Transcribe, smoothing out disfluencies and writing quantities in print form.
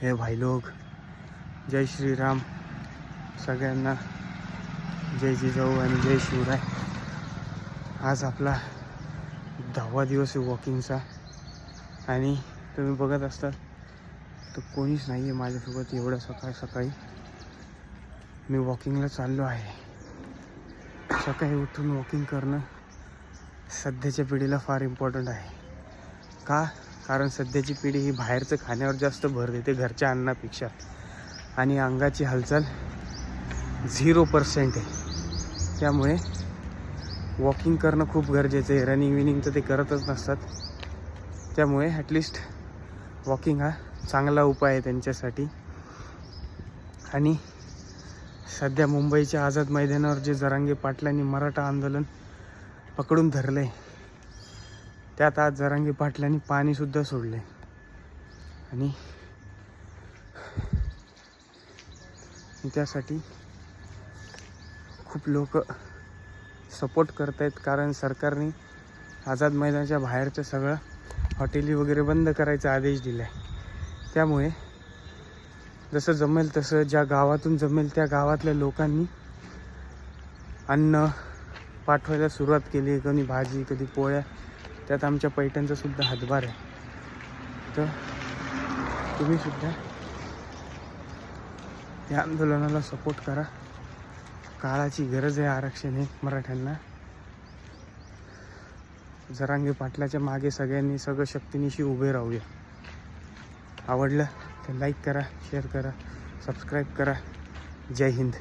हे भाई लोग, जय श्रीराम सगळ्यांना, जय जिजाऊ आणि जय शिवराय. आज आपला 10वा दिवस आहे वॉकिंगचा आणि तुम्ही बघत असताल तर कोणीच नाही आहे माझ्यासोबत. एवढं सकाळी मी वॉकिंगला चाललो आहे. सकाळी उठून वॉकिंग करणं सध्याच्या पिढीला फार इम्पॉर्टंट आहे. का? कारण सध्याची पिढी ही बाहेरचं खाण्यावर जास्त भर देते घरच्या अन्नापेक्षा, आणि अंगाची हालचाल 0% आहे. त्यामुळे वॉकिंग करणं खूप गरजेचं आहे. रनिंग तर ते करतच नसतात. त्यामुळे ॲटलिस्ट वॉकिंग हा चांगला उपाय आहे त्यांच्यासाठी. आणि सध्या मुंबईच्या आझाद मैदानावर जे जरांगे पाटलांनी मराठा आंदोलन पकडून धरलं आहे, त्यात आज जरांगे पाटलांनी पाणीसुद्धा सोडलं आहे. आणि त्यासाठी खूप लोक सपोर्ट करत आहेत. कारण सरकारने आझाद मैदानाच्या बाहेरचं सगळं हॉटेली वगैरे बंद करायचा आदेश दिला आहे. त्यामुळे जसं जमेल तसं, ज्या गावातून जमेल त्या गावातल्या लोकांनी अन्न पाठवायला सुरुवात केली. कधी भाजी, कधी पोळ्या. त्यात आमच्या पैठणचा सुद्धा हातभार आहे. तर तुम्ही सुद्धा या आंदोलनाला सपोर्ट करा. काळाची गरज आहे आरक्षण हे मराठ्यांना. जरांगे पाटलाच्या मागे सगळ्यांनी सगळं शक्तीनिशी उभे राहूया. आवडलं तर लाईक करा, शेअर करा, सबस्क्राईब करा. जय हिंद.